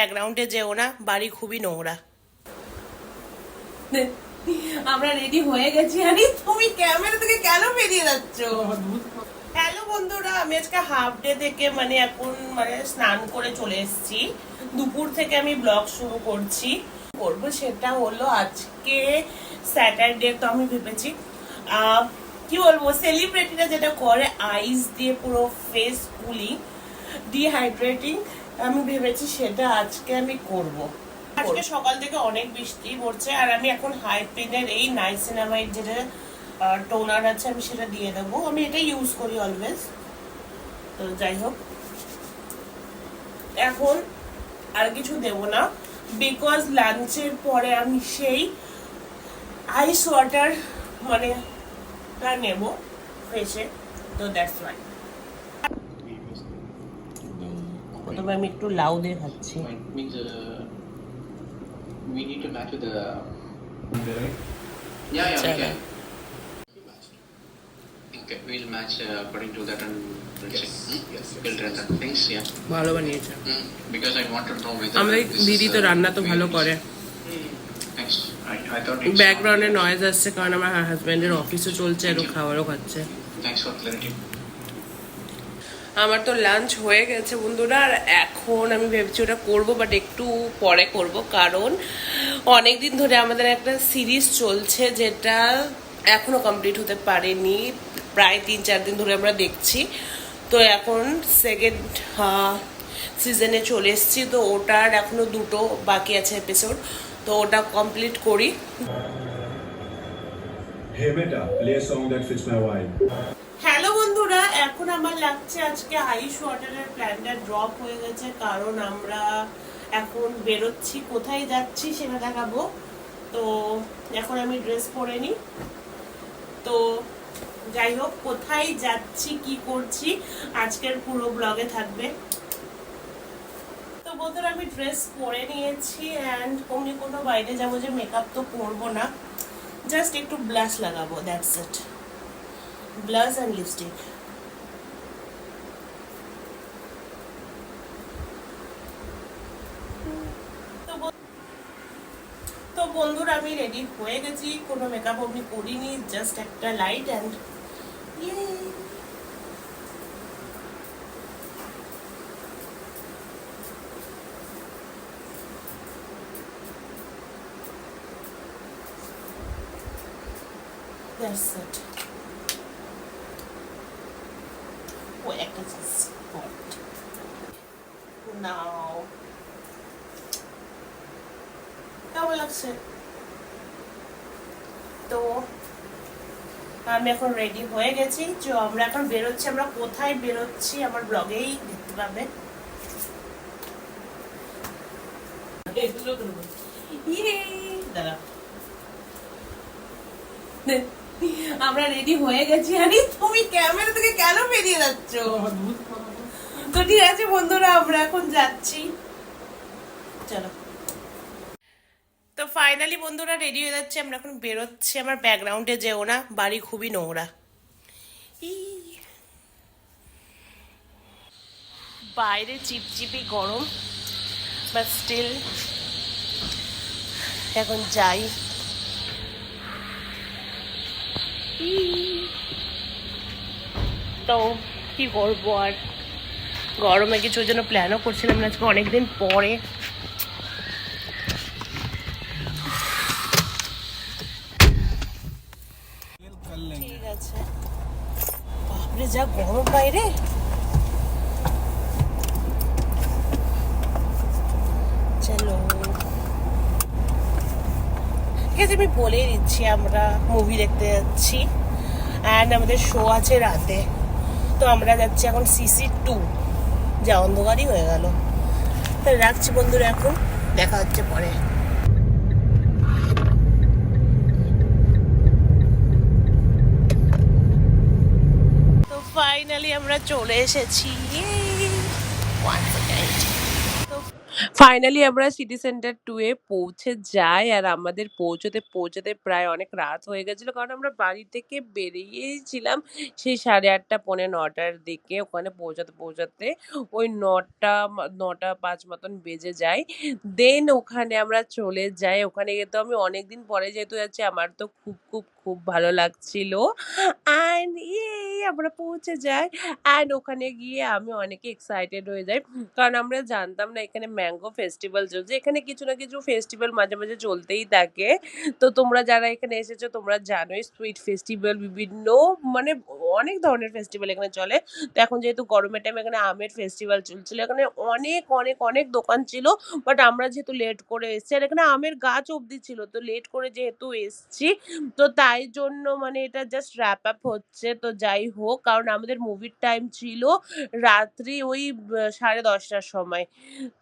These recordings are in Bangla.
ব্যাকগ্রাউন্ডে যেও না, বাড়ি খুবই নোংরা। আমরা রেডি হয়ে গেছি। আরে তুমি ক্যামেরা থেকে কেন বেরিয়ে যাচ্ছ? হ্যালো বন্ধুরা, আমি আজকে হাফ ডে থেকে এখন স্নান করে চলে এসেছি। দুপুর থেকে আমি ব্লগ শুরু করবো সেটা হলো আজকে স্যাটারডে। তো আমি ভেবেছি কি বলবো, সেলিব্রিটিরা যেটা করে আইস দিয়ে পুরো ফেস কুলিং, ডিহাইড্রেটিং, আমি ভেবেছি সেটা আজকে আমি করব। আজকে সকাল থেকে অনেক বৃষ্টি পড়ছে আর আমি এখন হাইপিনের এই নাইসিনামাইড যেটা টোনার আছে আমি সেটা দিয়ে দেবো। আমি এটা ইউজ করি অলওয়েজ। তো যাই হোক, এখন আর কিছু দেব না, বিকজ লাঞ্চের পরে আমি সেই আইস ওয়াটার নেব ফেসে। তো দ্যাটস ওয়াই প্রথমে আমি একটু লাউ দিয়ে খাচ্ছি। We need to match with the. Yeah, we can. Okay, we'll match according to that and we'll check. We'll run that things, yeah. ভালো বানিয়েছে। Because I want to know whether. আমাদের দিদি তো রান্না তো ভালো করে। Thanks. I thought it's. ব্যাকগ্রাউন্ডে নয়েজ আসছে কারণ আমার হাজবেন্ডের অফিসও চলছে আর খাবারও খাচ্ছে। Thanks for clarity. আমার তো লাঞ্চ হয়ে গেছে বন্ধুরা, আর এখন আমি ভেবেছি ওটা করবো, বাট একটু পরে করব, কারণ অনেক দিন ধরে আমাদের একটা সিরিজ চলছে যেটা এখনো কমপ্লিট হতে পারেনি। প্রায় 3-4 দিন ধরে আমরা দেখছি। তো এখন সেকেন্ড সিজনে চলে এসেছি। তো ওটার এখনো 2টো বাকি আছে এপিসোড। তো ওটা কমপ্লিট করি। Hey beta, play a song that fits my vibe. Hello বন্ধুরা, এখন আমার লাগছে আজকে আইস ওয়াটারের প্ল্যানটা ড্রপ হয়ে গেছে, কারণ আমরা এখন বেরোচ্ছি। কোথায় যাচ্ছি সেটা দেখাবো। তো এখন আমি ড্রেস পরে নিই। তো যাই হোক, কোথায় যাচ্ছি কি করছি আজকের পুরো ব্লগে থাকবে। তো বন্ধুরা, আমি ড্রেস পরে নিয়েছি অ্যান্ড অমনি কোনো বাইরে যাবো যে মেকআপ তো করবো না, জাস্ট একটু ব্লাশ লাগাবো, that's it. Blush and lipstick. তো বন্ধুরা, আমি রেডি হয়ে গেছি, কোনো মেকআপ আমি করিনি, জাস্ট একটা লাইট অ্যান্ড that's it. একটা স্পট নাও। কেমন লাগছে? তো আমি এখন রেডি হয়ে গেছি। আমরা এখন বেরোচ্ছি। আমরা কোথায় বেরোচ্ছি আমার ব্লগেই দেখতে পাবে। দাঁড়া, আমরা রেডি হয়ে গেছি। আরে তুমি ক্যামেরা থেকে কেন বেরিয়ে যাচ্ছ? তো ঠিক আছে বন্ধুরা, আমরা এখন যাচ্ছি, চলো। তো ফাইনালি বন্ধুরা রেডি হয়ে যাচ্ছে, আমরা এখন বেরোচ্ছি। আমার ব্যাকগ্রাউন্ডে যেও না, বাড়ি খুবই নোংরা। বাইরে চিপচিপি গরম, বাট স্টিল এখন যাই। তো কি করবো আর, গরমে কিছুর জন্য প্ল্যানও করছিলাম না আজকে অনেকদিন পরে। ঠিক আছে, বাপরে যা গরম বাইরে। চলো, ঠিক আছে, আমি বলেই দিচ্ছি আমরা মুভি দেখতে যাচ্ছি অ্যান্ড আমাদের শো আছে রাতে। তো আমরা যাচ্ছি এখন CC2, যা অন্ধকারই হয়ে গেল। তো রাখছি বন্ধুরা, এখন দেখা হচ্ছে পরে। তো ফাইনালি আমরা চলে এসেছি। তো ফাইনালি আমরা সিটি সেন্টার 2 এ পৌঁছে যাই আর আমাদের পৌঁছতে প্রায় অনেক রাত হয়ে গেছিল। কারণ আমরা বাড়ি থেকে বেরিয়েছিলাম সেই 8:30 পৌনে 9টার দিকে। ওখানে পৌঁছাতে ওই 9টা 5 মতন বেজে যায়। দেন ওখানে আমরা চলে যাই। ওখানে গিয়ে তো আমি অনেকদিন পরে যেহেতু যাচ্ছি আমার তো খুব ভালো লাগছিল। অ্যান্ড আমরা পৌঁছে যাই। অ্যান্ড ওখানে গিয়ে আমি অনেক এক্সাইটেড হয়ে যাই। কারণ আমরা জানতাম না এখানে ম্যাঙ্গো ফেস্টিভ্যাল চলছে। এখানে কিছু না কিছু ফেস্টিভ্যাল মাঝে চলতেই থাকে। তো তোমরা যারা এখানে এসেছো তোমরা জানোই সুইট ফেস্টিভ্যাল বিভিন্ন মানে অনেক ধরনের ফেস্টিভ্যাল এখানে চলে। তো এখন যেহেতু গরমের টাইম এখানে আমের ফেস্টিভ্যাল চলছিল। এখানে অনেক দোকান ছিল। বাট আমরা যেহেতু লেট করে এসেছি আর এখানে আমের গাছ অব্দি ছিল। তো লেট করে যেহেতু এসছি তো তাই জন্য মানে এটা জাস্ট র‍্যাপ আপ হচ্ছে। তো যাই হোক কারণ আমাদের মুভির টাইম ছিল রাত্রি ওই 10:30টার সময়।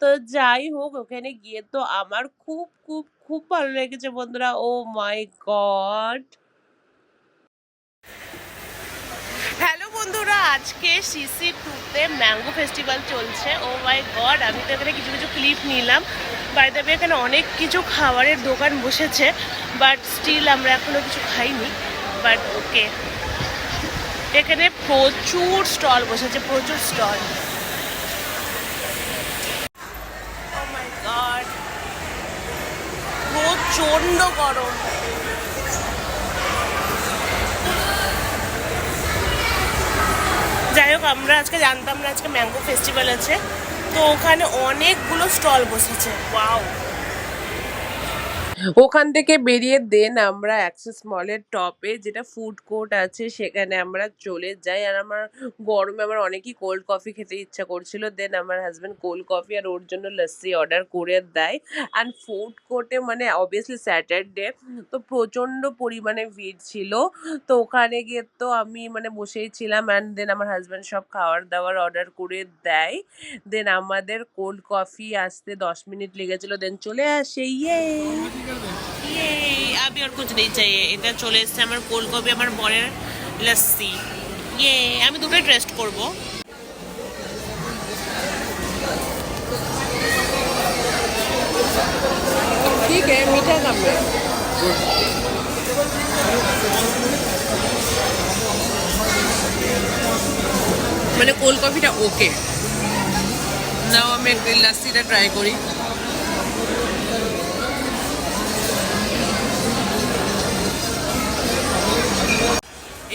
তো যাই হোক ওখানে গিয়ে তো আমার খুব ভালো লেগেছে বন্ধুরা। ওহ মাই গড! হ্যালো বন্ধুরা, আজকে সিসি 2 তে ম্যাঙ্গো ফেস্টিভ্যাল চলছে। ওহ মাই গড! আমি তো এখানে কিছু ক্লিপ নিলাম। বাই দ্য ওয়ে এখানে অনেক কিছু খাবারের দোকান বসেছে। বাট স্টিল আমরা এখনো কিছু খাইনি। বাট ওকে। এখানে প্রচুর স্টল বসেছে, প্রচুর স্টল। ওহ মাই গড! প্রচন্ড গরম। যাই হোক আমরা আজকে জানতাম না আজকে ম্যাঙ্গো ফেস্টিভ্যাল আছে। তো ওখানে অনেকগুলো স্টল বসেছে। ওয়াও! ওখান থেকে বেরিয়ে দেন আমরা অ্যাক্সেস মলের টপে যেটা ফুড কোর্ট আছে সেখানে আমরা চলে যাই। আর আমার গরমে আমার অনেকই কোল্ড কফি খেতে ইচ্ছা করছিল। দেন আমার হাসব্যান্ড কোল্ড কফি আর ওর জন্য লস্যি অর্ডার করে দেয়। অ্যান্ড ফুড কোর্টে মানে অবভিয়াসলি স্যাটারডে তো প্রচণ্ড পরিমাণে ভিড় ছিল। তো ওখানে গিয়ে তো আমি মানে বসেই ছিলাম। অ্যান্ড দেন আমার হাসব্যান্ড সব খাবার দাবার অর্ডার করে দেয়। দেন আমাদের কোল্ড কফি আসতে 10 মিনিট লেগেছিল। দেন চলে আসে। ইয়ে আমি আর কুছ নেই চাইয়ে। এটা চলে এসছে আমার কোল্ড কফি, আমার বরের লস্যি। ইয়ে আমি দুটোই টেস্ট করব। ঠিক আছে, মিঠা কম है। মানে কোল্ড কফিটা ওকে। নাও আমি লস্যিটা ট্রাই করি।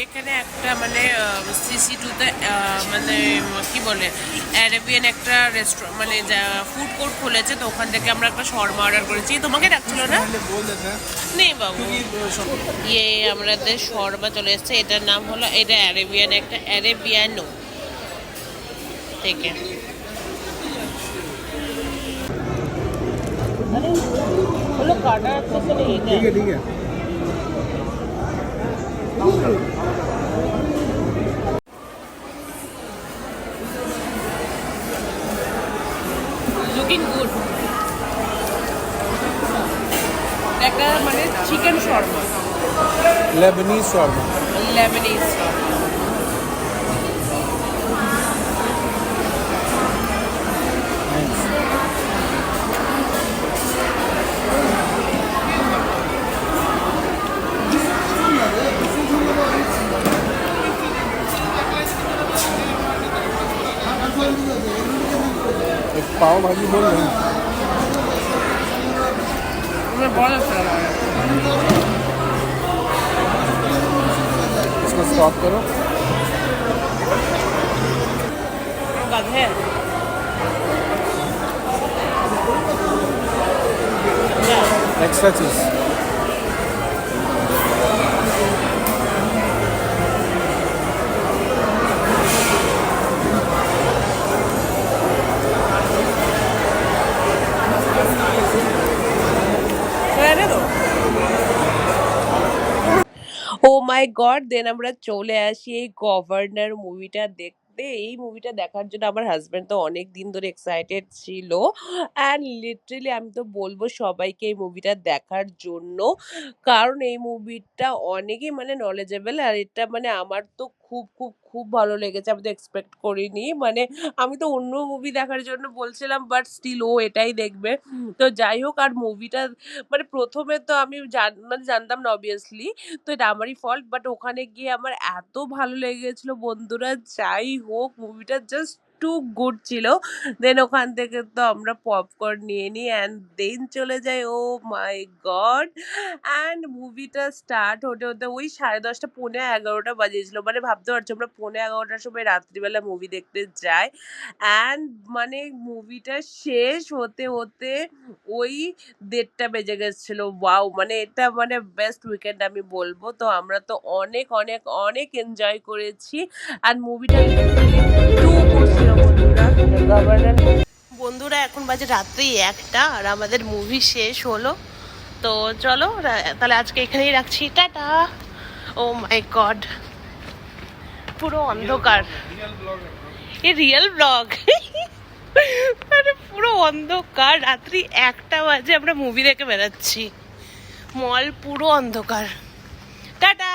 এখানে একটা মানে সিসি 2 তে মানে কি বলে অ্যারাবিয়ান একটা রেস্টুরেন্ট মানে ফুড কোর্ট খুলেছে। তো ওখান থেকে আমরা একটা শর্মা অর্ডার করেছি। তোমাকে ডাকছিল না? নেই বাবু। ইয়ে আমাদের শর্মা চলে এসছে। এটার নাম হলো এটা অ্যারাবিয়ান একটা অ্যারাবিয়ানো থেকে। হলো কাটা রাখতেছে না এটা। ঠিক আছে। Looking good. একটা মানে chicken Sharma, Lebanese shawarma. Lebanese Sharma. एक पाव भाजी बोल रहे हैं। बहुत अच्छा लगा। इसको स्टॉप करो। गधे एक्स्ट्रा चीज। ও মাই গড! দেন আমরা চলে আসি এই গভর্নর মুভিটা দেখতে। এই মুভিটা দেখার জন্য আমার হাসব্যান্ড তো অনেক দিন ধরে এক্সাইটেড ছিল। অ্যান্ড লিটারেলি আমি তো বলবো সবাইকে এই মুভিটা দেখার জন্য। কারণ এই মুভিটা অনেকই মানে নলেজেবল আর এটা মানে আমার তো খুব খুব খুব ভালো লেগেছে, আমি তো এক্সপেক্ট করিনি। মানে আমি তো অন্য মুভি দেখার জন্য বলছিলাম, বাট স্টিল ও এটাই দেখবে। তো যাই হোক, আর মুভিটা মানে প্রথমে তো আমি মানে জানতাম না অবভিয়াসলি, তো এটা আমারই ফল্ট। বাট ওখানে গিয়ে আমার এত ভালো লেগেছিল বন্ধুরা, যাই হোক মুভিটা জাস্ট টু গুড ছিল। দেন ওখান থেকে তো আমরা পপকর্ন নিয়ে নিই অ্যান্ড দেন চলে যাই, ও মাই গড। অ্যান্ড মুভিটা স্টার্ট হতে হতে ওই 10:30 পৌনে 11টা বাজিয়েছিল। মানে ভাবতে পারছো আমরা পৌনে 11টার সময় রাত্রিবেলা মুভি দেখতে যাই, অ্যান্ড মানে মুভিটা শেষ হতে হতে ওই 1:30টা বেজে গেছিল। ওয়াও, মানে এটা মানে বেস্ট উইকেন্ড আমি বলবো। তো আমরা তো অনেক অনেক অনেক এনজয় করেছি, আর মুভিটা টু করছিল বন্ধুরা। বন্ধুরা এখন বাজে রাত্রি 1টা আর আমাদের মুভি শেষ হলো। তো চলো তাহলে আজকে এখানেই রাখছি, টাটা। ও মাই গড, পুরো অন্ধকার। এ রিয়েল ব্লগ। মানে পুরো অন্ধকার, রাত্রি 1টা বাজে, আমরা মুভি দেখে বেড়াচ্ছি, মল পুরো অন্ধকার। টাটা।